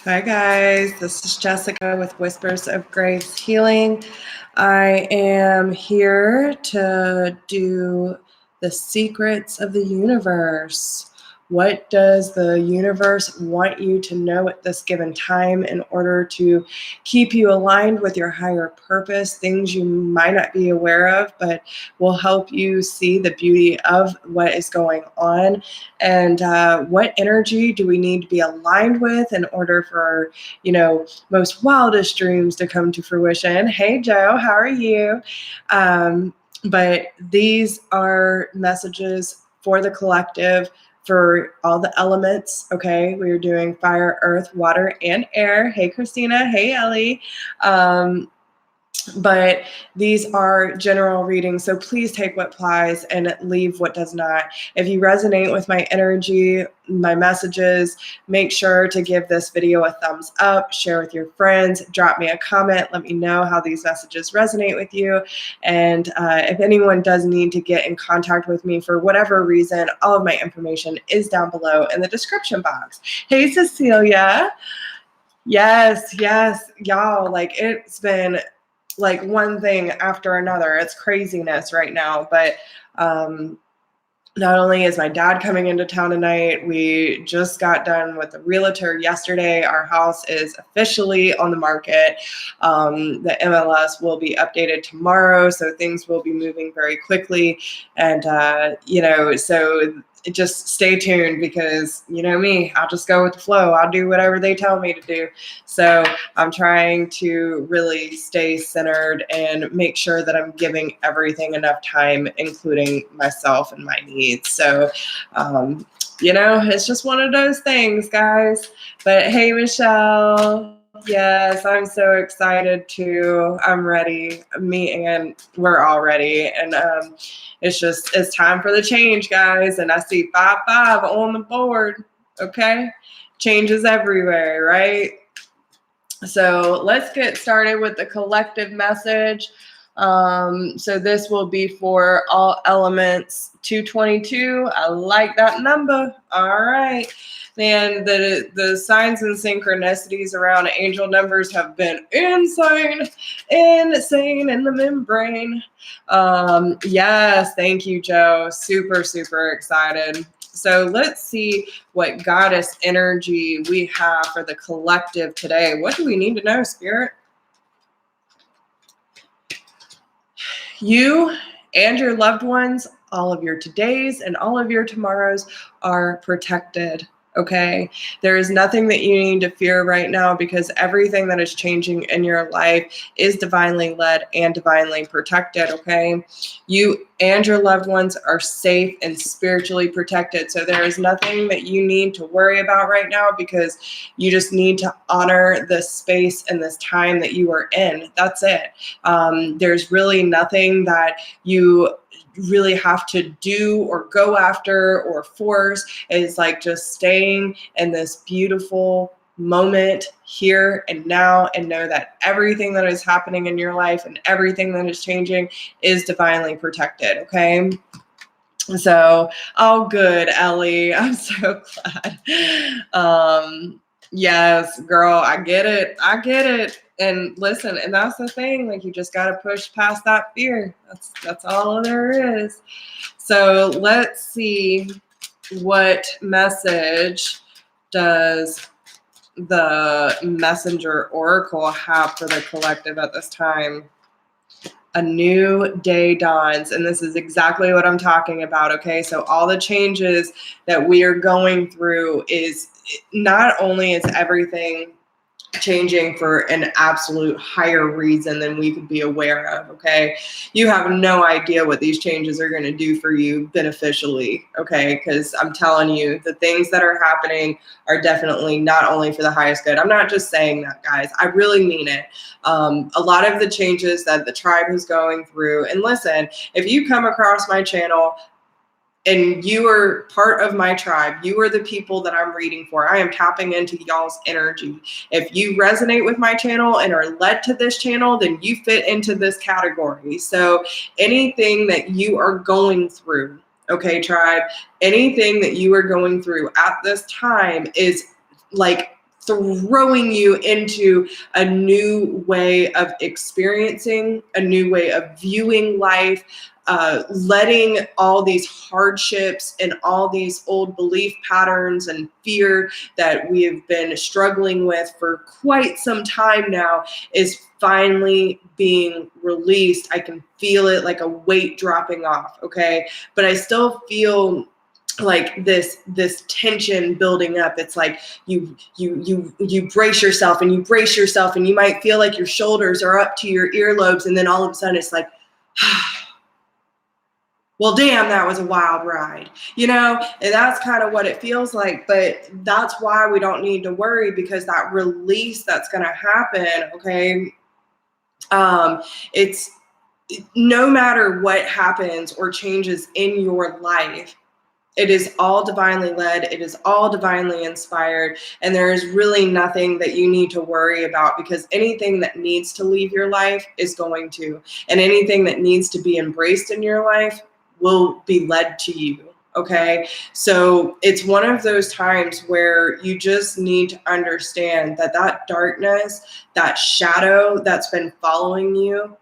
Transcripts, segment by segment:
Hi guys, this is Jessica with Whispers of Grace Healing. I am here to do the secrets of the universe. What does the universe want you to know at this given time in order to keep you aligned with your higher purpose? Things you might not be aware of, but will help you see the beauty of what is going on. And what energy do we need to be aligned with in order for, most wildest dreams to come to fruition? Hey, Joe, how are you? But these are messages for the collective, for all the elements. Okay, we are doing fire, earth, water, and air. Hey, Christina. Hey, Ellie. But these are general readings, so please take what applies and leave what does not. If you resonate with my energy, my messages, make sure to give this video a thumbs up, share with your friends, drop me a comment, let me know how these messages resonate with you. And if anyone does need to get in contact with me for whatever reason, all of my information is down below in the description box. Hey, Cecilia. Yes, y'all, like it's been like one thing after another. It's craziness right now. But not only is my dad coming into town tonight, we just got done with the realtor yesterday. Our house is officially on the market. The MLS will be updated tomorrow, so things will be moving very quickly. And, so just stay tuned, because you know me, I'll just go with the flow. I'll do whatever they tell me to do. So I'm trying to really stay centered and make sure that I'm giving everything enough time, including myself and my needs. So, it's just one of those things, guys. But hey, Michelle. Yes, I'm so excited too. I'm ready. Me and we're all ready. And it's time for the change, guys. And I see 5-5 on the board. Okay. Changes everywhere, right? So let's get started with the collective message. So this will be for all elements. 222. I like that number. All right. And the signs and synchronicities around angel numbers have been insane in the membrane. Yes, thank you, Joe. Super, super excited. So let's see what goddess energy we have for the collective today. What do we need to know, Spirit? You and your loved ones, all of your todays and all of your tomorrows are protected. Okay, there is nothing that you need to fear right now, because everything that is changing in your life is divinely led and divinely protected. Okay, you and your loved ones are safe and spiritually protected. So there is nothing that you need to worry about right now, because you just need to honor this space and this time that you are in. That's it. There's really nothing that you really have to do or go after or force. Is like just staying in this beautiful moment here and now, and know that everything that is happening in your life and everything that is changing is divinely protected. Okay. So, oh, good, Ellie. I'm so glad. Yes, girl, I get it. And listen, and that's the thing, like you just got to push past that fear. That's all there is. So let's see what message does the messenger oracle have for the collective at this time. A new day dawns, and this is exactly what I'm talking about. Okay, so all the changes that we are going through is not only is everything changing for an absolute higher reason than we could be aware of. Okay, you have no idea what these changes are going to do for you beneficially. Okay, because I'm telling you, the things that are happening are definitely not only for the highest good. I'm not just saying that, guys. I really mean it. A lot of the changes that the tribe is going through, and listen, if you come across my channel and you are part of my tribe, you are the people that I'm reading for. I am tapping into y'all's energy. If you resonate with my channel and are led to this channel, then you fit into this category. So anything that you are going through, okay, tribe, anything that you are going through at this time is like throwing you into a new way of experiencing, a new way of viewing life, letting all these hardships and all these old belief patterns and fear that we have been struggling with for quite some time now is finally being released. I can feel it like a weight dropping off, okay? But I still feel like this tension building up. It's like you brace yourself and you brace yourself, and you might feel like your shoulders are up to your earlobes, and then all of a sudden it's like, well, damn, that was a wild ride, you know? And that's kind of what it feels like. But that's why we don't need to worry, because that release that's going to happen, okay? It's no matter what happens or changes in your life, it is all divinely led. It is all divinely inspired. And there is really nothing that you need to worry about, because anything that needs to leave your life is going to. And anything that needs to be embraced in your life will be led to you. Okay. So it's one of those times where you just need to understand that that darkness, that shadow that's been following you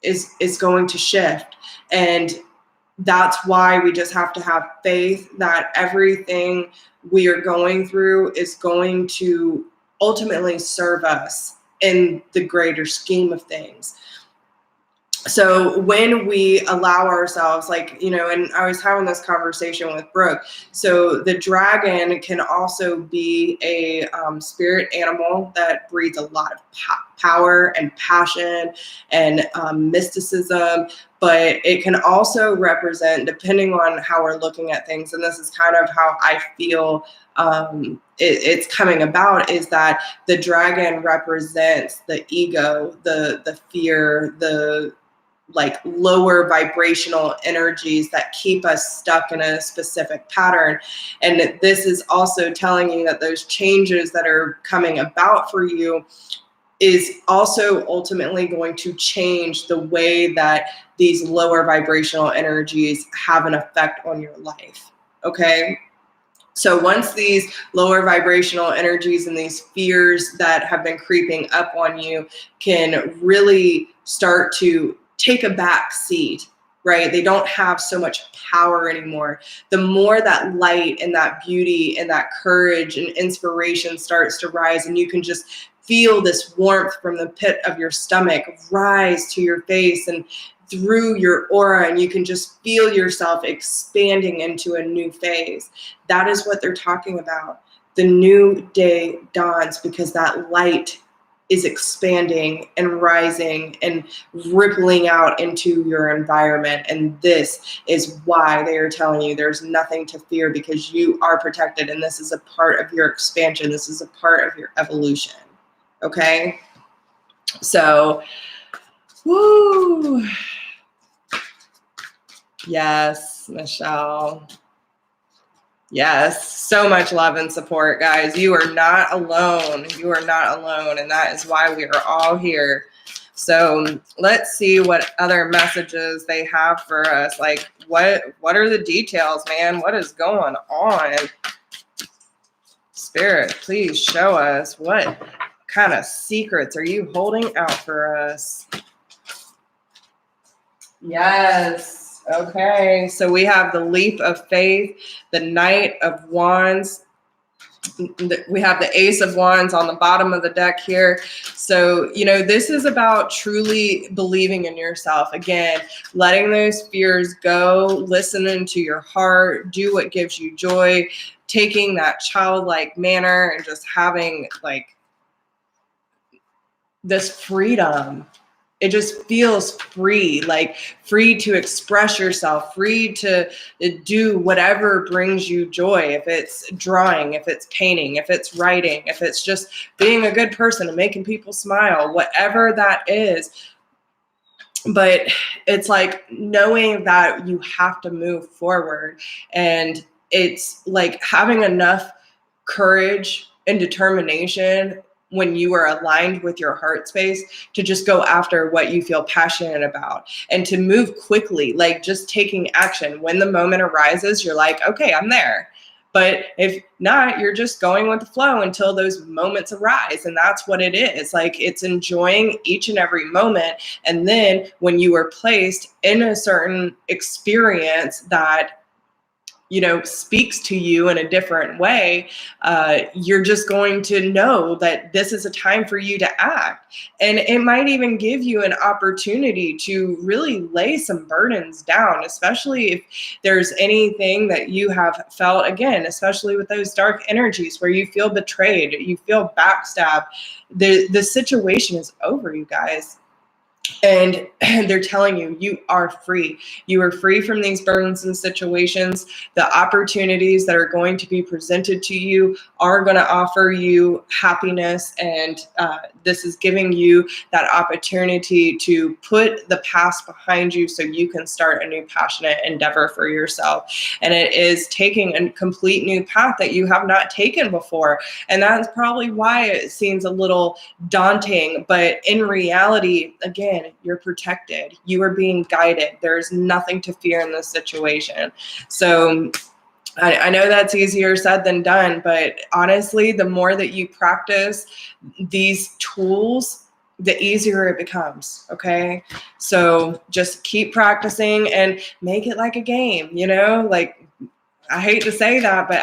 is going to shift. And that's why we just have to have faith that everything we are going through is going to ultimately serve us in the greater scheme of things. So when we allow ourselves, like, you know, and I was having this conversation with Brooke. So the dragon can also be a spirit animal that breeds a lot of power and passion and mysticism. But it can also represent, depending on how we're looking at things, and this is kind of how I feel it's coming about, is that the dragon represents the ego, the fear, the like lower vibrational energies that keep us stuck in a specific pattern. And this is also telling you that those changes that are coming about for you is also ultimately going to change the way that these lower vibrational energies have an effect on your life. Okay. So once these lower vibrational energies and these fears that have been creeping up on you can really start to take a back seat, right? They don't have so much power anymore. The more that light and that beauty and that courage and inspiration starts to rise, and you can just feel this warmth from the pit of your stomach rise to your face and through your aura, and you can just feel yourself expanding into a new phase. That is what they're talking about. The new day dawns because that light is expanding and rising and rippling out into your environment. And this is why they are telling you there's nothing to fear, because you are protected. And this is a part of your expansion. This is a part of your evolution. Okay. So, woo. Yes, Michelle. Yes, so much love and support, guys. You are not alone. You are not alone. And that is why we are all here. So let's see what other messages they have for us. Like, what are the details, man? What is going on? Spirit, please show us, what kind of secrets are you holding out for us? Yes. Okay, so we have the leap of faith, the Knight of Wands. We have the Ace of Wands on the bottom of the deck here. So, you know, this is about truly believing in yourself. Again, letting those fears go, listening to your heart, do what gives you joy, taking that childlike manner and just having like this freedom. It just feels free, like free to express yourself, free to do whatever brings you joy. If it's drawing, if it's painting, if it's writing, if it's just being a good person and making people smile, whatever that is. But it's like knowing that you have to move forward. And it's like having enough courage and determination when you are aligned with your heart space to just go after what you feel passionate about and to move quickly, like just taking action. When the moment arises, you're like, okay, I'm there. But if not, you're just going with the flow until those moments arise. And that's what it is. Like, it's enjoying each and every moment. And then when you are placed in a certain experience that, you know, speaks to you in a different way, you're just going to know that this is a time for you to act. And it might even give you an opportunity to really lay some burdens down, especially if there's anything that you have felt, again, especially with those dark energies where you feel betrayed, you feel backstabbed. The situation is over, you guys. And they're telling you, you are free. You are free from these burdens and situations. The opportunities that are going to be presented to you are going to offer you happiness. And this is giving you that opportunity to put the past behind you so you can start a new passionate endeavor for yourself. And it is taking a complete new path that you have not taken before. And that's probably why it seems a little daunting. But in reality, again, you're protected. You are being guided. There's nothing to fear in this situation. So I know that's easier said than done, but honestly, the more that you practice these tools, the easier it becomes. Okay. So just keep practicing and make it like a game, you know, like, I hate to say that, but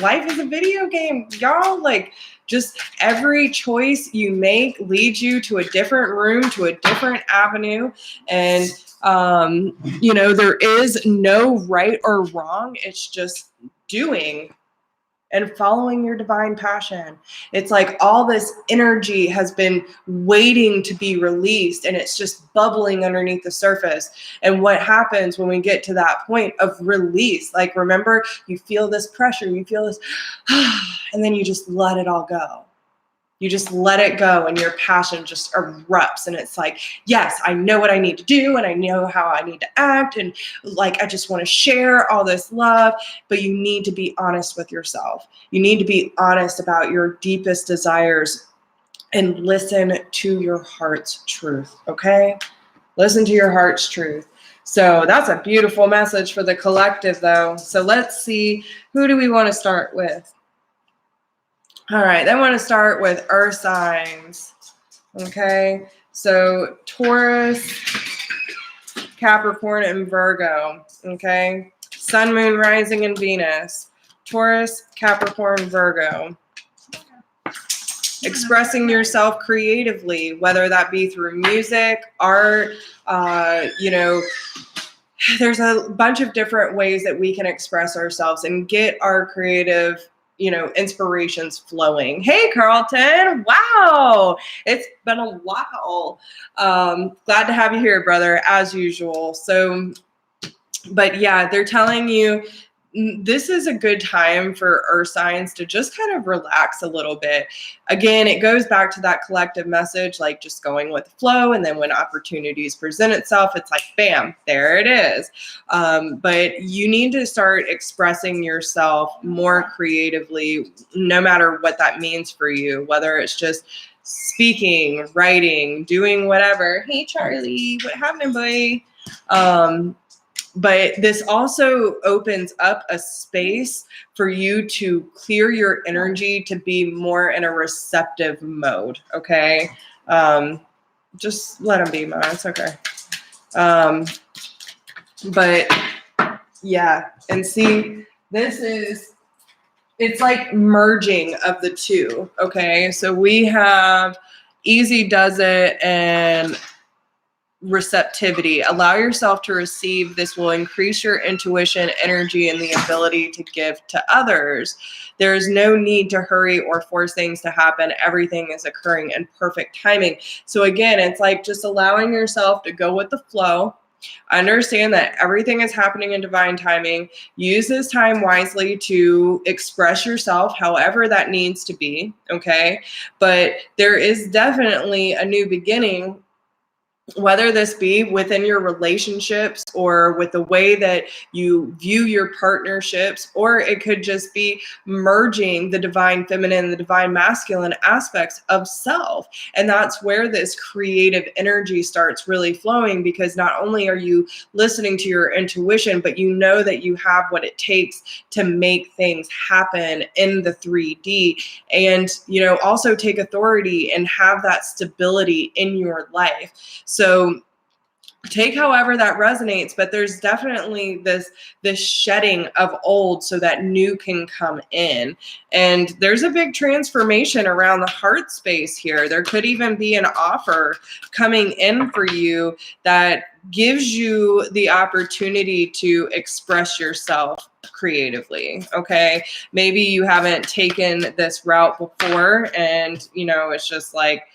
life is a video game, y'all. Like, just every choice you make leads you to a different room, to a different avenue. And, you know, there is no right or wrong. It's just doing and following your divine passion. It's like all this energy has been waiting to be released, and it's just bubbling underneath the surface. And what happens when we get to that point of release? Like, remember, you feel this pressure, you feel this, and then you just let it all go. You just let it go, and your passion just erupts. And it's like, yes, I know what I need to do, and I know how I need to act. And like, I just want to share all this love, but you need to be honest with yourself. You need to be honest about your deepest desires and listen to your heart's truth. Okay. Listen to your heart's truth. So that's a beautiful message for the collective, though. So let's see, who do we want to start with? All right, then I want to start with earth signs. Okay, so Taurus, Capricorn, and Virgo. Okay, Sun, Moon, Rising, and Venus. Taurus, Capricorn, Virgo. Expressing yourself creatively, whether that be through music, art, you know, there's a bunch of different ways that we can express ourselves and get our creative, you know, inspirations flowing. Hey, Carlton. Wow. It's been a while. Glad to have you here, brother, as usual. So, but yeah, they're telling you this is a good time for earth signs to just kind of relax a little bit. Again, it goes back to that collective message, like just going with the flow. And then when opportunities present itself, it's like, bam, there it is. But you need to start expressing yourself more creatively, no matter what that means for you, whether it's just speaking, writing, doing whatever. Hey, Charlie, what happened, boy? But this also opens up a space for you to clear your energy to be more in a receptive mode. Okay. Just let them be, Ma. It's okay. But yeah. And see, it's like merging of the two. Okay. So we have easy does it and receptivity. Allow yourself to receive. This will increase your intuition, energy, and the ability to give to others. There is no need to hurry or force things to happen. Everything is occurring in perfect timing. So again, it's like just allowing yourself to go with the flow. Understand that everything is happening in divine timing. Use this time wisely to express yourself however that needs to be. Okay. But there is definitely a new beginning whether this be within your relationships or with the way that you view your partnerships, or it could just be merging the divine feminine and the divine masculine aspects of self. And that's where this creative energy starts really flowing, because not only are you listening to your intuition, but you know that you have what it takes to make things happen in the 3D, and also take authority and have that stability in your life. So take however that resonates, but there's definitely this shedding of old so that new can come in. And there's a big transformation around the heart space here. There could even be an offer coming in for you that gives you the opportunity to express yourself creatively. Okay, maybe you haven't taken this route before, and it's just like,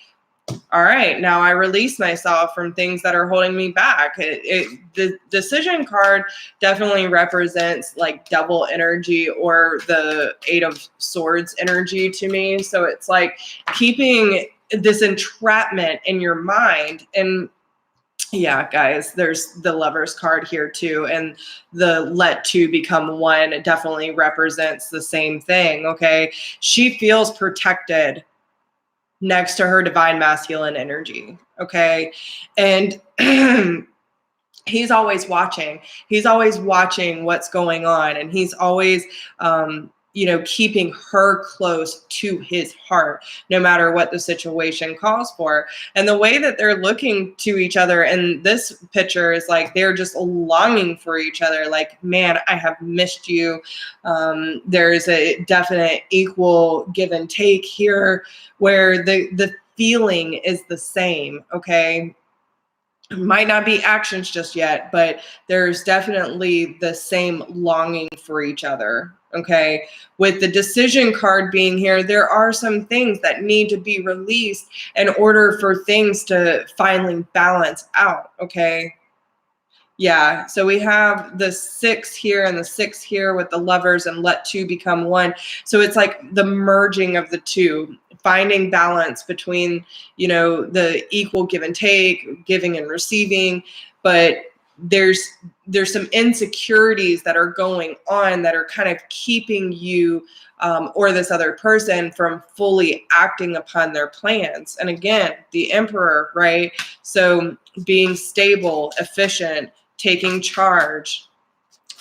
all right, now I release myself from things that are holding me back. The decision card definitely represents like double energy, or the 8 of Swords energy to me. So it's like keeping this entrapment in your mind. And yeah, guys, there's the Lovers card here too. And the let two become one definitely represents the same thing. Okay, she feels protected next to her divine masculine energy. Okay. And he's always watching. He's always watching what's going on. And he's always, keeping her close to his heart, no matter what the situation calls for. And the way that they're looking to each other in this picture is like they're just longing for each other. Like, man, I have missed you. There's a definite equal give and take here, where the feeling is the same. Okay. Might not be actions just yet, but there's definitely the same longing for each other. Okay. With the decision card being here, there are some things that need to be released in order for things to finally balance out. Okay. Yeah, so we have the 6 here and the 6 here with the Lovers and let two become one. So it's like the merging of the two, finding balance between, the equal give and take, giving and receiving. But there's some insecurities that are going on that are kind of keeping you or this other person from fully acting upon their plans. And again, the Emperor, right? So being stable, efficient, taking charge.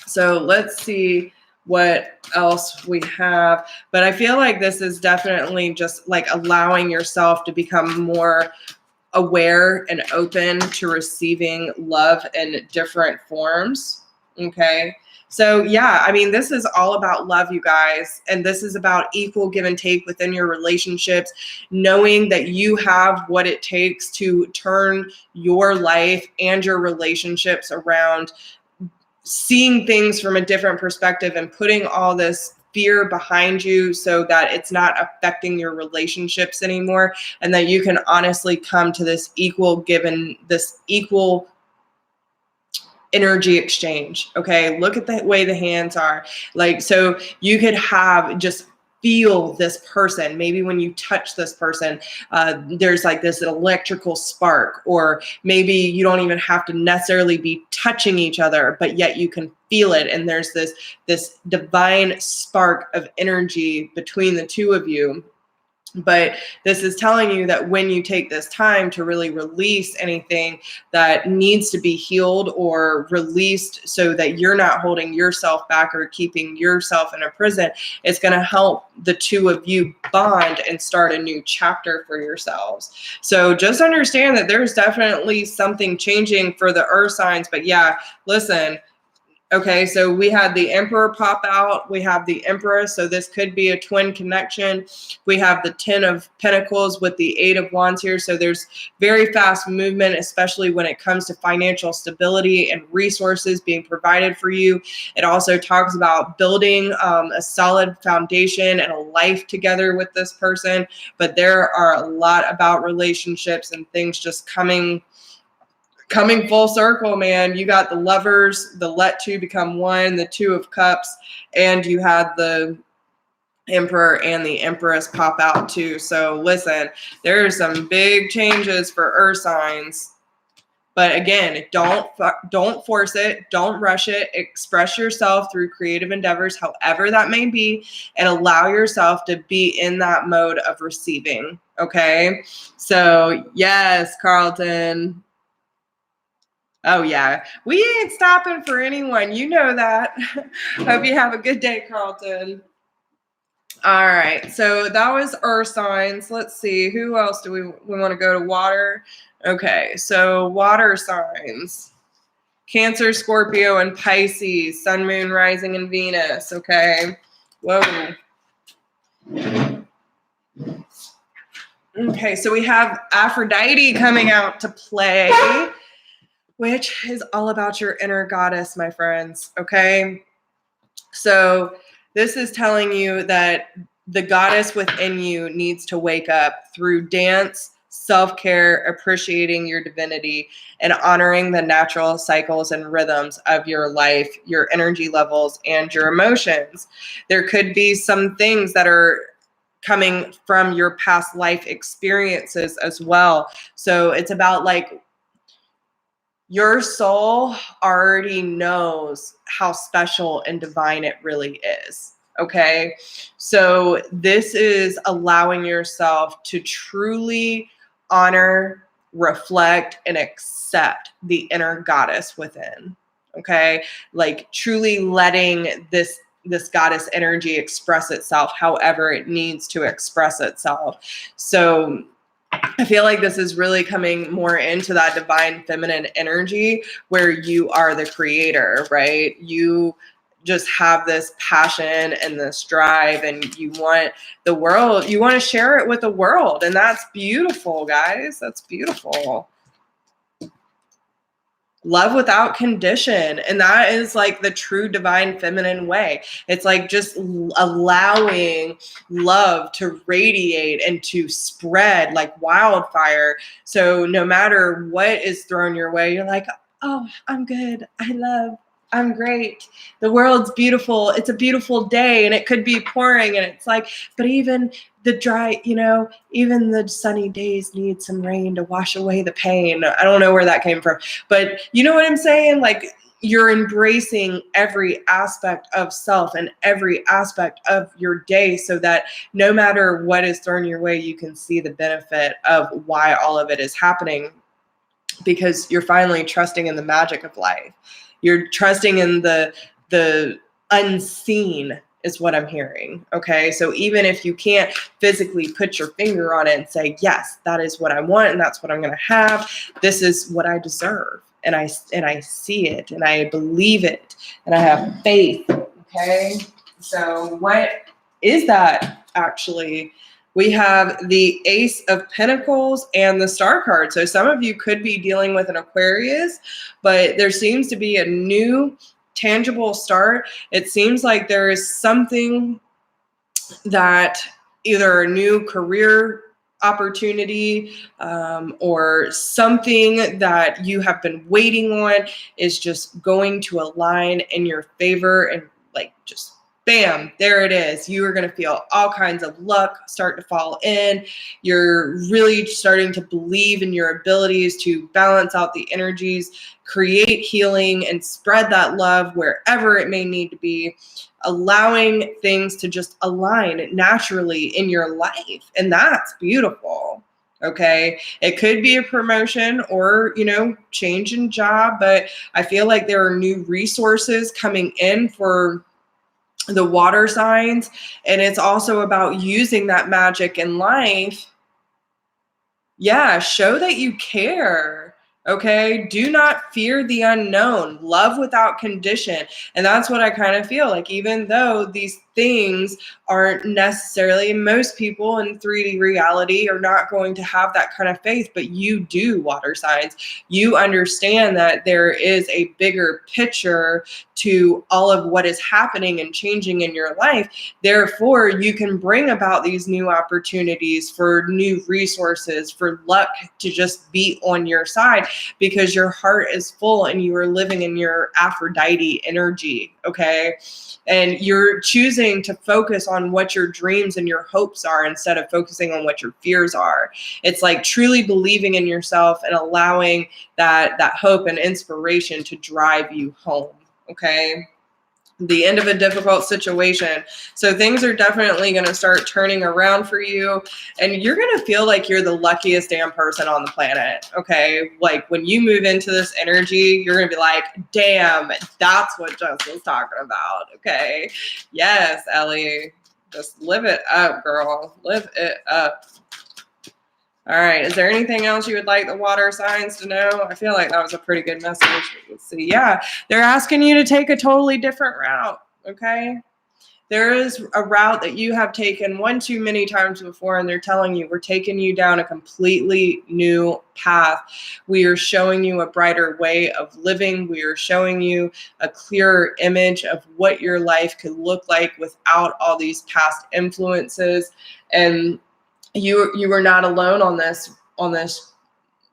So let's see what else we have. But I feel like this is definitely just like allowing yourself to become more aware and open to receiving love in different forms. Okay. So yeah, I mean, this is all about love, you guys. And this is about equal give and take within your relationships, knowing that you have what it takes to turn your life and your relationships around, seeing things from a different perspective and putting all this fear behind you so that it's not affecting your relationships anymore, and that you can honestly come to this equal given, this equal energy exchange. Okay, look at the way the hands are. Like, so you could have just feel this person. Maybe when you touch this person, there's like this electrical spark, or maybe you don't even have to necessarily be touching each other, but yet you can feel it. And there's this divine spark of energy between the two of you. But this is telling you that when you take this time to really release anything that needs to be healed or released, so that you're not holding yourself back or keeping yourself in a prison, it's going to help the two of you bond and start a new chapter for yourselves. So just understand that there's definitely something changing for the earth signs. But yeah, listen. Okay, so we had the Emperor pop out. We have the Empress, so this could be a twin connection. We have the 10 of Pentacles with the 8 of Wands here. So there's very fast movement, especially when it comes to financial stability and resources being provided for you. It also talks about building a solid foundation and a life together with this person. But there are a lot about relationships and things just coming full circle, man. You got the Lovers, the let two become one, the 2 of Cups, and you had the Emperor and the Empress pop out too. So listen, there are some big changes for earth signs. But again, don't force it. Don't rush it. Express yourself through creative endeavors, however that may be, and allow yourself to be in that mode of receiving. Okay. So yes, Carlton. Oh yeah, we ain't stopping for anyone. You know that. Hope you have a good day, Carlton. All right, so that was earth signs. Let's see, who else do we want to go to? Water. Okay, so water signs. Cancer, Scorpio, and Pisces. Sun, Moon, Rising, and Venus. Okay. Whoa. Okay, so we have Aphrodite coming out to play, which is all about your inner goddess, my friends. Okay. So this is telling you that the goddess within you needs to wake up through dance, self-care, appreciating your divinity, and honoring the natural cycles and rhythms of your life, your energy levels, and your emotions. There could be some things that are coming from your past life experiences as well. So it's about like, your soul already knows how special and divine it really is. Okay. So this is allowing yourself to truly honor, reflect, and accept the inner goddess within. Okay. Like truly letting this goddess energy express itself however it needs to express itself. So I feel like this is really coming more into that divine feminine energy where you are the creator, right? You just have this passion and this drive, and you want the world, you want to share it with the world. And that's beautiful, guys. That's beautiful. Love without condition. And that is like the true divine feminine way. It's like just allowing love to radiate and to spread like wildfire. So no matter what is thrown your way, you're like, oh, I'm good. I'm great. The world's beautiful. It's a beautiful day, and it could be pouring. And it's like, but even the dry, even the sunny days need some rain to wash away the pain. I don't know where that came from, but you know what I'm saying? Like, you're embracing every aspect of self and every aspect of your day so that no matter what is thrown your way, you can see the benefit of why all of it is happening, because you're finally trusting in the magic of life. You're trusting in the unseen is what I'm hearing. Okay. So even if you can't physically put your finger on it and say, yes, that is what I want, and that's what I'm going to have. This is what I deserve. And I see it, and I believe it, and I have faith. Okay. So what is that actually? We have the Ace of Pentacles and the Star card. So some of you could be dealing with an Aquarius, but there seems to be a new tangible start. It seems like there is something that either a new career opportunity or something that you have been waiting on is just going to align in your favor, and like just bam, there it is. You are going to feel all kinds of luck start to fall in. You're really starting to believe in your abilities to balance out the energies, create healing, and spread that love wherever it may need to be, allowing things to just align naturally in your life. And that's beautiful. Okay. It could be a promotion or, change in job, but I feel like there are new resources coming in for the water signs. And it's also about using that magic in life. Yeah, show that you care. Okay, do not fear the unknown. Love without condition. And that's what I kind of feel like, even though these things aren't necessarily, most people in 3D reality are not going to have that kind of faith, but you do, water signs. You understand that there is a bigger picture to all of what is happening and changing in your life. Therefore, you can bring about these new opportunities for new resources, for luck to just be on your side, because your heart is full and you are living in your Aphrodite energy. Okay. And you're choosing choosing to focus on what your dreams and your hopes are instead of focusing on what your fears are. It's like truly believing in yourself and allowing that hope and inspiration to drive you home. Okay. The end of a difficult situation. So things are definitely going to start turning around for you, and you're going to feel like you're the luckiest damn person on the planet. Okay. Like when you move into this energy, you're going to be like, damn, that's what Jess was talking about. Okay. Yes, Ellie, just live it up, girl. Live it up. All right. Is there anything else you would like the water signs to know? I feel like that was a pretty good message. Let's see. Yeah. They're asking you to take a totally different route. Okay. There is a route that you have taken one too many times before, and they're telling you we're taking you down a completely new path. We are showing you a brighter way of living. We are showing you a clearer image of what your life could look like without all these past influences. And you are not alone on this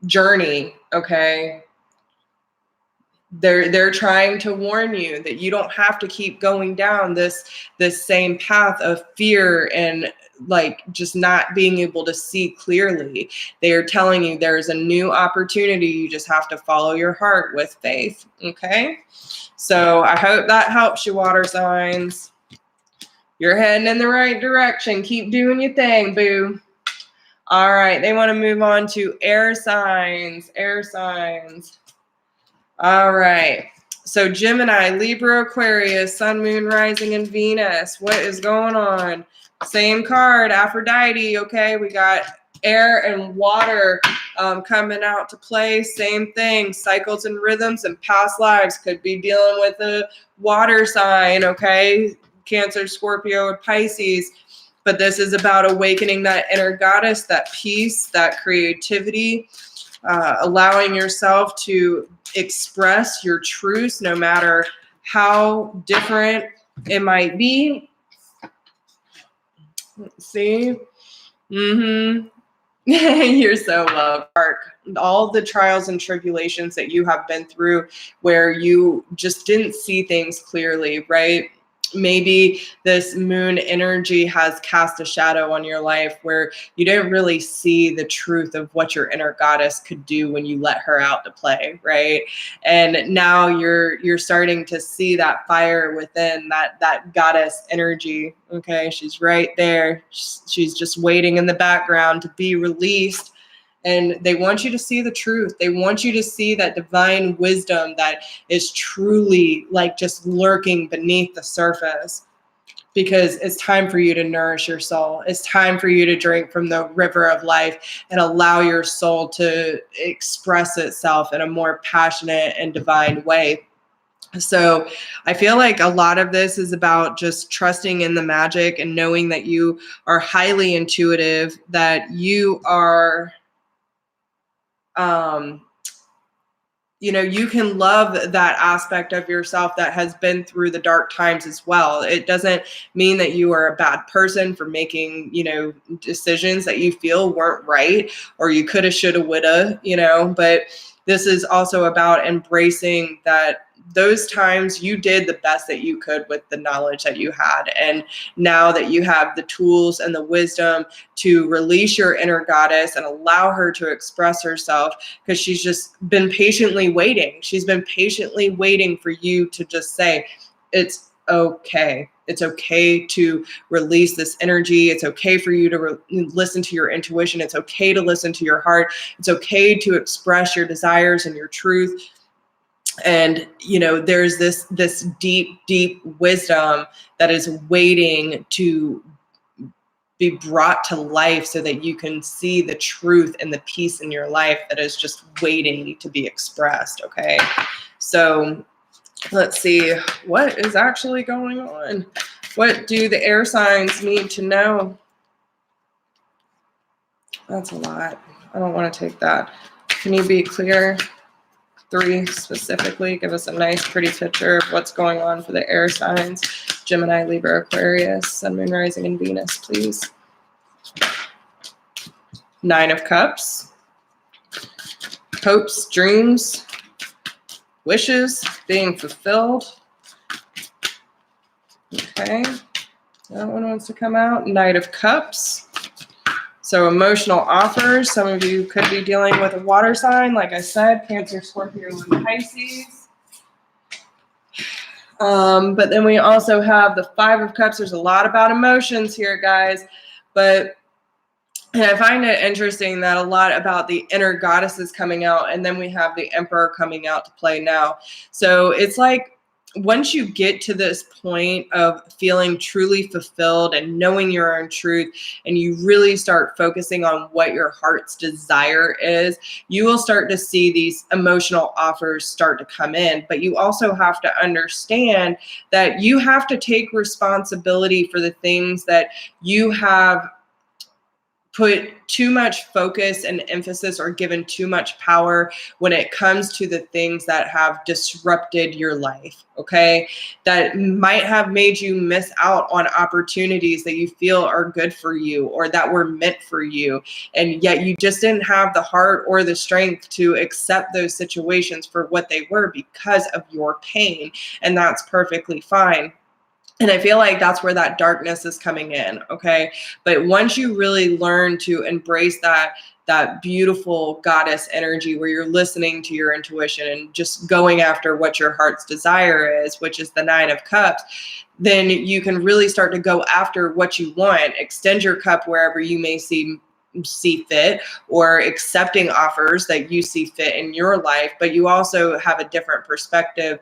journey. Okay. They're trying to warn you that you don't have to keep going down this same path of fear and like just not being able to see clearly. They are telling you there's a new opportunity. You just have to follow your heart with faith. Okay. So I hope that helps you, water signs. You're heading in the right direction. Keep doing your thing, boo. All right, they want to move on to air signs. Air signs. All right. So Gemini, Libra, Aquarius, Sun, Moon, Rising, and Venus. What is going on? Same card, Aphrodite. Okay, we got air and water coming out to play. Same thing, cycles and rhythms and past lives. Could be dealing with a water sign, okay? Cancer, Scorpio, or Pisces. But this is about awakening that inner goddess, that peace, that creativity, allowing yourself to express your truths no matter how different it might be. Let's see. You're so loved. All the trials and tribulations that you have been through where you just didn't see things clearly, right? Maybe this moon energy has cast a shadow on your life where you didn't really see the truth of what your inner goddess could do when you let her out to play, right? And now you're starting to see that fire within that goddess energy. Okay, she's right there. She's just waiting in the background to be released. And they want you to see the truth. They want you to see that divine wisdom that is truly like just lurking beneath the surface, because it's time for you to nourish your soul. It's time for you to drink from the river of life and allow your soul to express itself in a more passionate and divine way. So I feel like a lot of this is about just trusting in the magic and knowing that you are highly intuitive, that you are you can love that aspect of yourself that has been through the dark times as well. It doesn't mean that you are a bad person for making, decisions that you feel weren't right, or you coulda, shoulda, woulda, but this is also about embracing that those times you did the best that you could with the knowledge that you had. And now that you have the tools and the wisdom to release your inner goddess and allow her to express herself, because she's just been patiently waiting. She's been patiently waiting for you to just say, it's okay. It's okay to release this energy. It's okay for you to listen to your intuition. It's okay to listen to your heart. It's okay to express your desires and your truth. And, there's this deep, deep wisdom that is waiting to be brought to life so that you can see the truth and the peace in your life that is just waiting to be expressed. Okay. So let's see what is actually going on. What do the air signs need to know? That's a lot. I don't want to take that. Can you be clear? 3 specifically. Give us a nice, pretty picture of what's going on for the air signs. Gemini, Libra, Aquarius, Sun, Moon, Rising, and Venus, please. 9 of Cups. Hopes, dreams, wishes being fulfilled. Okay. That one wants to come out. Knight of Cups. So emotional offers. Some of you could be dealing with a water sign, like I said, Cancer, Scorpio, and Pisces. But then we also have the Five of Cups. There's a lot about emotions here, guys. And I find it interesting that a lot about the inner goddesses coming out, and then we have the Emperor coming out to play now. So it's like once you get to this point of feeling truly fulfilled and knowing your own truth, and you really start focusing on what your heart's desire is, you will start to see these emotional offers start to come in. But you also have to understand that you have to take responsibility for the things that you have put too much focus and emphasis or given too much power when it comes to the things that have disrupted your life, okay? That might have made you miss out on opportunities that you feel are good for you or that were meant for you. And yet you just didn't have the heart or the strength to accept those situations for what they were because of your pain. And that's perfectly fine. And I feel like that's where that darkness is coming in, okay? But once you really learn to embrace that beautiful goddess energy where you're listening to your intuition and just going after what your heart's desire is, which is the Nine of Cups, then you can really start to go after what you want. Extend your cup wherever you may see fit, or accepting offers that you see fit in your life. But you also have a different perspective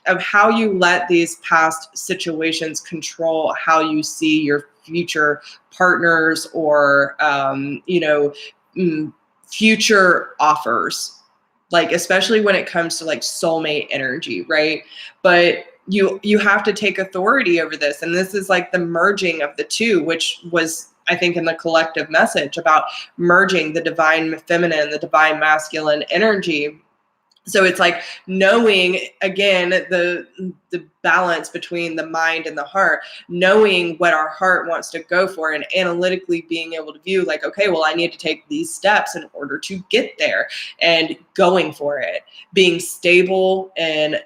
of how you let these past situations control how you see your future partners or, future offers, like especially when it comes to like soulmate energy, right? But you have to take authority over this. And this is like the merging of the two, which was, I think, in the collective message about merging the divine feminine, the divine masculine energy. So it's like knowing, again, the balance between the mind and the heart, knowing what our heart wants to go for and analytically being able to view like, okay, well, I need to take these steps in order to get there, and going for it, being stable and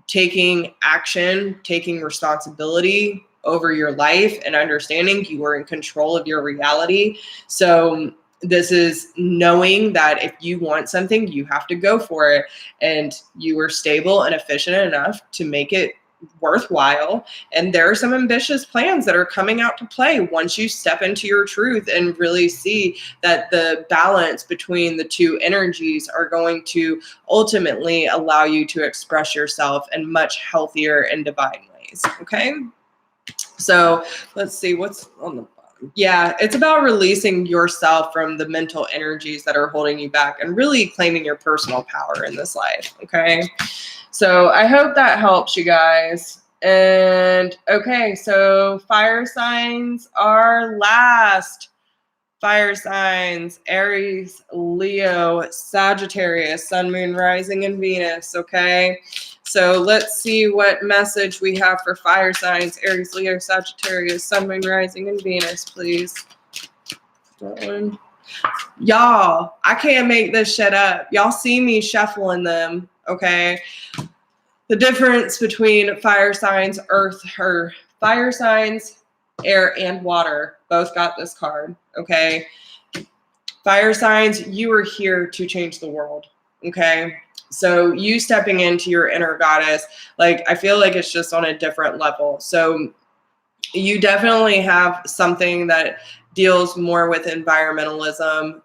taking action, taking responsibility over your life and understanding you are in control of your reality. So this is knowing that if you want something, you have to go for it, and you are stable and efficient enough to make it worthwhile. And there are some ambitious plans that are coming out to play once you step into your truth and really see that the balance between the two energies are going to ultimately allow you to express yourself in much healthier and divine ways. Okay. So let's see what's on the bottom. Yeah, it's about releasing yourself from the mental energies that are holding you back and really claiming your personal power in this life. Okay. So I hope that helps you guys. And okay, so fire signs are last. Fire signs: Aries, Leo, Sagittarius, Sun, Moon, Rising, and Venus. Okay, so let's see what message we have for fire signs: Aries, Leo, Sagittarius, Sun, Moon, Rising, and Venus, please. That one. Y'all, I can't make this shit up. Y'all see me shuffling them, okay? The difference between fire signs, fire signs, air, and water both got this card, okay? Fire signs, you are here to change the world, okay? So you stepping into your inner goddess, like, I feel like it's just on a different level. So you definitely have something that deals more with environmentalism,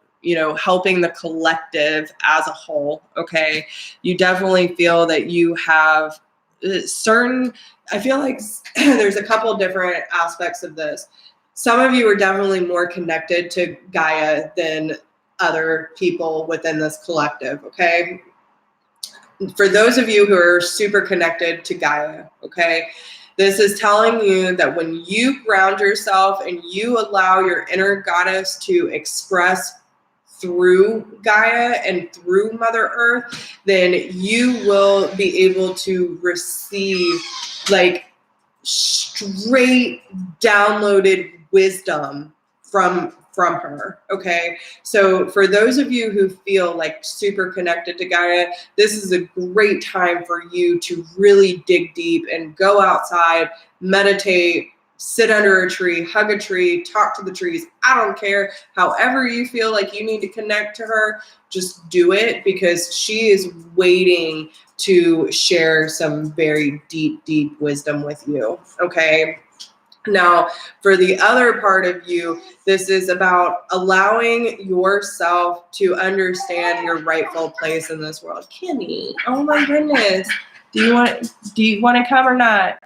helping the collective as a whole, okay? You definitely feel that you have I feel like there's a couple different aspects of this. Some of you are definitely more connected to Gaia than other people within this collective, okay? For those of you who are super connected to Gaia, okay, this is telling you that when you ground yourself and you allow your inner goddess to express through Gaia and through Mother Earth, then you will be able to receive like straight downloaded wisdom from her, okay? So for those of you who feel like super connected to Gaia, this is a great time for you to really dig deep and go outside, meditate, sit under a tree, hug a tree, talk to the trees. I don't care. However you feel like you need to connect to her, just do it, because she is waiting to share some very deep, deep wisdom with you. Okay. Now, for the other part of you, this is about allowing yourself to understand your rightful place in this world. Kimmy, oh my goodness. Do you want to come or not?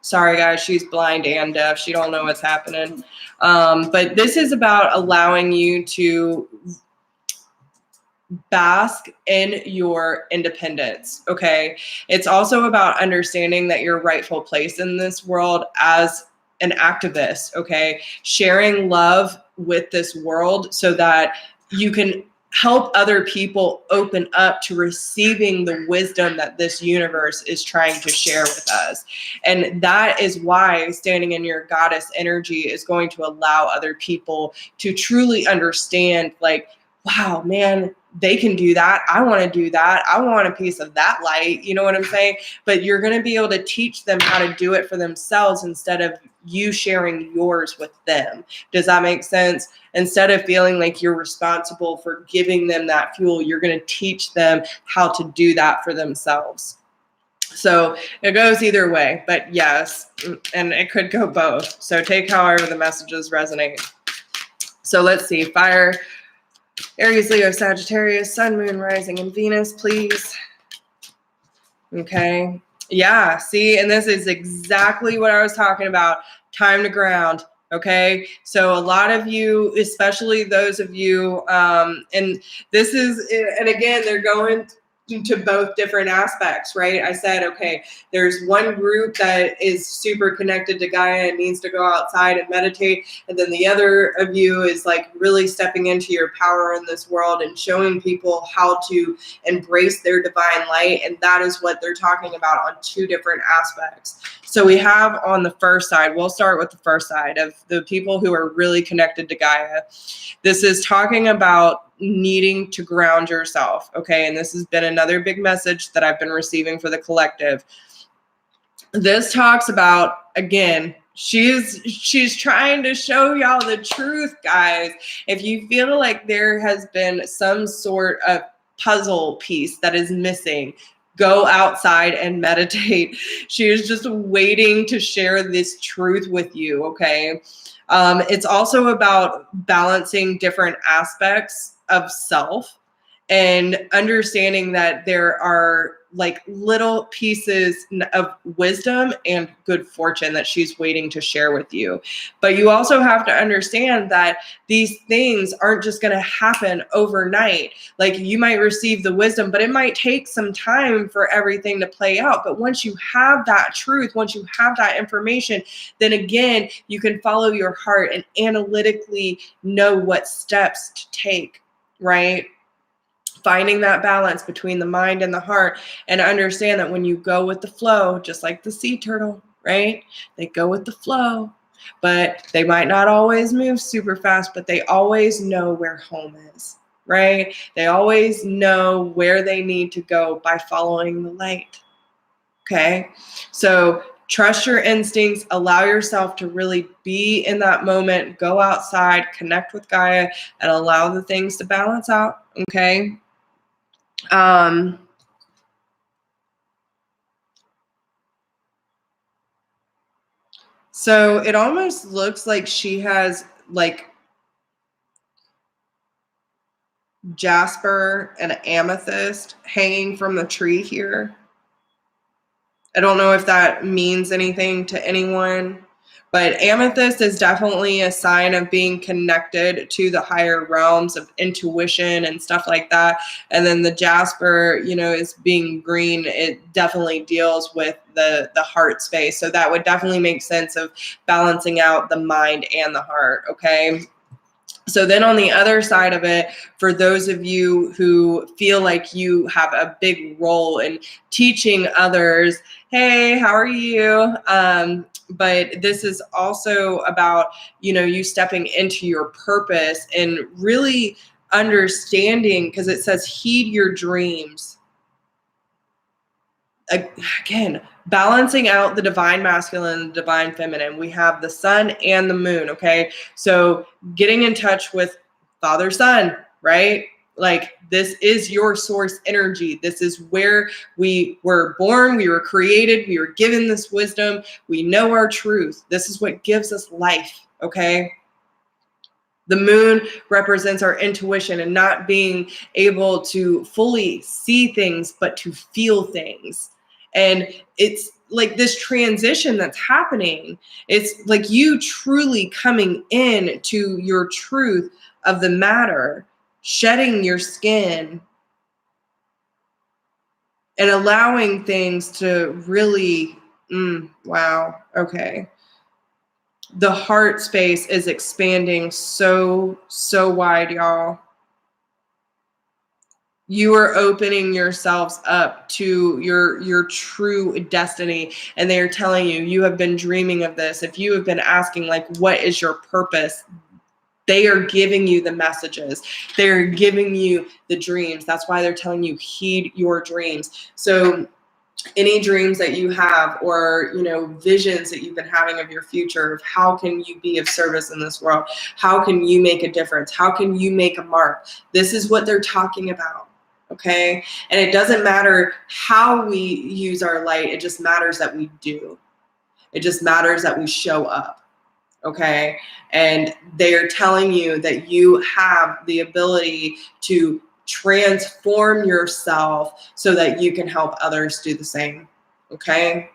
Sorry, guys, she's blind and deaf. She don't know what's happening. But this is about allowing you to bask in your independence. Okay. It's also about understanding that your rightful place in this world as an activist. Okay. Sharing love with this world so that you can help other people open up to receiving the wisdom that this universe is trying to share with us. And that is why standing in your goddess energy is going to allow other people to truly understand, like, wow, man, they can do that. I want to do that. I want a piece of that light. You know what I'm saying? But you're going to be able to teach them how to do it for themselves instead of you sharing yours with them. Does that make sense? Instead of feeling like you're responsible for giving them that fuel, you're going to teach them how to do that for themselves. So it goes either way, but yes, and it could go both. So take however the messages resonate. So let's see. Fire, Aries, Leo, Sagittarius, Sun, Moon, Rising, and Venus, please. Okay. Yeah. See, and this is exactly what I was talking about. Time to ground. Okay. So a lot of you, especially those of you, and this is, and again, they're going to both different aspects, right? I said, okay, there's one group that is super connected to Gaia and needs to go outside and meditate. And then the other of you is like really stepping into your power in this world and showing people how to embrace their divine light. And that is what they're talking about on two different aspects. So we have on the first side, we'll start with the first side of the people who are really connected to Gaia. This is talking about needing to ground yourself. Okay. And this has been another big message that I've been receiving for the collective. This talks about, again, she's trying to show y'all the truth, guys. If you feel like there has been some sort of puzzle piece that is missing, go outside and meditate. She is just waiting to share this truth with you. Okay. It's also about balancing different aspects of self and understanding that there are like little pieces of wisdom and good fortune that she's waiting to share with you. But you also have to understand that these things aren't just going to happen overnight. Like you might receive the wisdom, but it might take some time for everything to play out. But once you have that truth, once you have that information, then again, you can follow your heart and analytically know what steps to take, right? Finding that balance between the mind and the heart, and understand that when you go with the flow, just like the sea turtle, right? They go with the flow, but they might not always move super fast, but they always know where home is, right? They always know where they need to go by following the light. Okay. So trust your instincts, allow yourself to really be in that moment, go outside, connect with Gaia, and allow the things to balance out. Okay. So it almost looks like she has like jasper and amethyst hanging from the tree here. I don't know if that means anything to anyone, but amethyst is definitely a sign of being connected to the higher realms of intuition and stuff like that. And then the jasper, you know, is being green. It definitely deals with the heart space. So that would definitely make sense of balancing out the mind and the heart. Okay. So then on the other side of it, for those of you who feel like you have a big role in teaching others, hey, how are you? But this is also about, you know, you stepping into your purpose and really understanding, because it says heed your dreams. Again, balancing out the divine masculine and the divine feminine. We have the sun and the moon, okay? So getting in touch with Father Sun, right? Like, this is your source energy. This is where we were born, we were created, we were given this wisdom. We know our truth. This is what gives us life, okay? The moon represents our intuition and not being able to fully see things, but to feel things. And it's like this transition that's happening. It's like you truly coming in to your truth of the matter, shedding your skin and allowing things to really, wow, okay. The heart space is expanding so wide, y'all. You are opening yourselves up to your true destiny. And they are telling you, you have been dreaming of this. If you have been asking, like, what is your purpose? They are giving you the messages. They're giving you the dreams. That's why they're telling you, heed your dreams. So any dreams that you have, or visions that you've been having of your future, of how can you be of service in this world, how can you make a difference, how can you make a mark, this is what they're talking about. Okay? And it doesn't matter how we use our light, it just matters that we do. It just matters that we show up. Okay? And they're telling you that you have the ability to transform yourself so that you can help others do the same. Okay?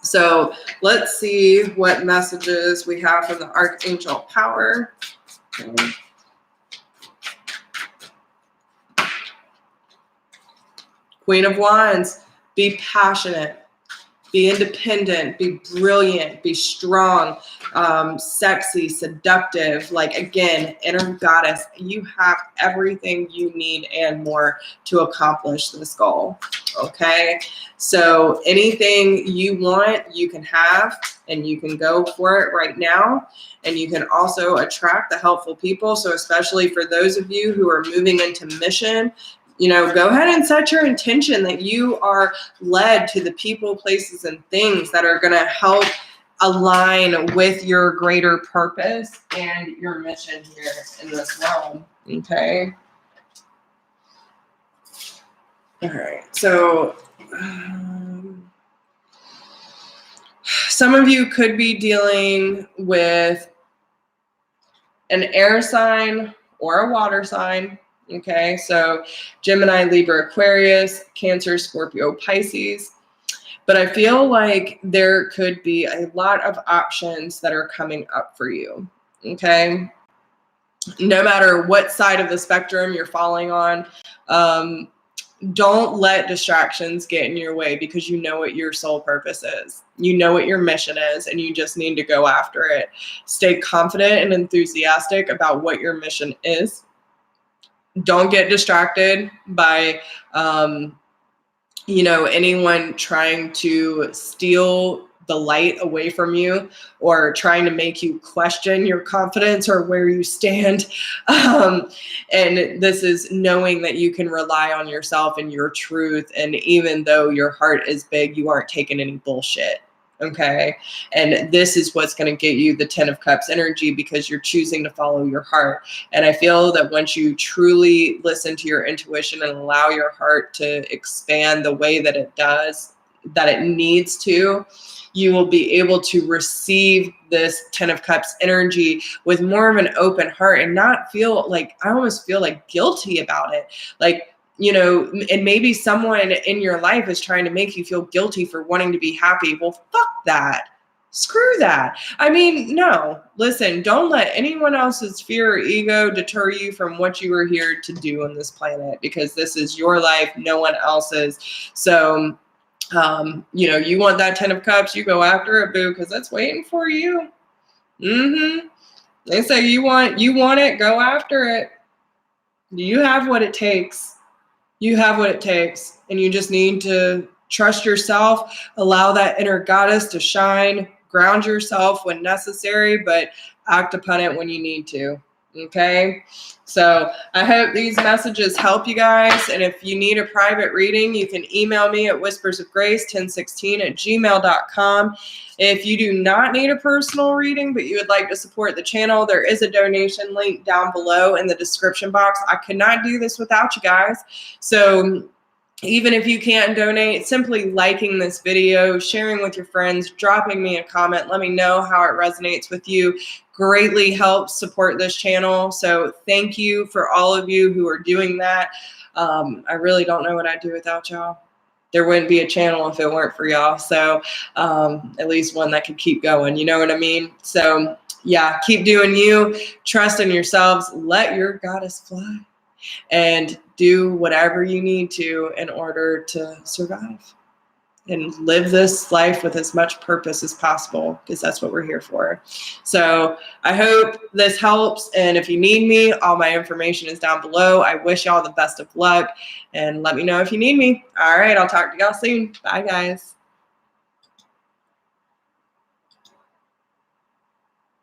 So let's see what messages we have from the Archangel Power. Okay. Queen of Wands, be passionate, be independent, be brilliant, be strong, sexy, seductive. Like, again, inner goddess, you have everything you need and more to accomplish this goal. Okay? So anything you want, you can have, and you can go for it right now. And you can also attract the helpful people. So especially for those of you who are moving into mission, go ahead and set your intention that you are led to the people, places, and things that are going to help align with your greater purpose and your mission here in this realm. Okay. All right. So some of you could be dealing with an air sign or a water sign. Okay, so Gemini, Libra, Aquarius, Cancer, Scorpio, Pisces. But I feel like there could be a lot of options that are coming up for you. Okay, no matter what side of the spectrum you're falling on, don't let distractions get in your way, because you know what your soul purpose is. You know what your mission is, and you just need to go after it. Stay confident and enthusiastic about what your mission is. Don't get distracted by, anyone trying to steal the light away from you, or trying to make you question your confidence or where you stand. And this is knowing that you can rely on yourself and your truth. And even though your heart is big, you aren't taking any bullshit. Okay. And this is what's going to get you the 10 of Cups energy, because you're choosing to follow your heart. And I feel that once you truly listen to your intuition and allow your heart to expand the way that it does, that it needs to, you will be able to receive this 10 of Cups energy with more of an open heart, and not feel like, I almost feel like guilty about it. Like, and maybe someone in your life is trying to make you feel guilty for wanting to be happy. Well, fuck that. Screw that. I mean, no, listen, don't let anyone else's fear or ego deter you from what you were here to do on this planet, because this is your life, no one else's. So, you want that 10 of Cups, you go after it, boo, because it's waiting for you. They say you want it, go after it. You have what it takes. You have what it takes, and you just need to trust yourself, allow that inner goddess to shine, ground yourself when necessary, but act upon it when you need to. Okay, so I hope these messages help you guys. And if you need a private reading, you can email me at whispersofgrace1016@gmail.com. If you do not need a personal reading, but you would like to support the channel, there is a donation link down below in the description box. I could not do this without you guys. So even if you can't donate, simply liking this video, sharing with your friends, dropping me a comment, let me know how it resonates with you, greatly helps support this channel. So thank you for all of you who are doing that. I really don't know what I'd do without y'all. There wouldn't be a channel if it weren't for y'all. So at least one that could keep going, you know what I mean? So yeah, keep doing you, trust in yourselves, let your goddess fly, and do whatever you need to in order to survive and live this life with as much purpose as possible, because that's what we're here for. So I hope this helps. And if you need me, all my information is down below. I wish y'all the best of luck, and let me know if you need me. All right, I'll talk to y'all soon. Bye, guys.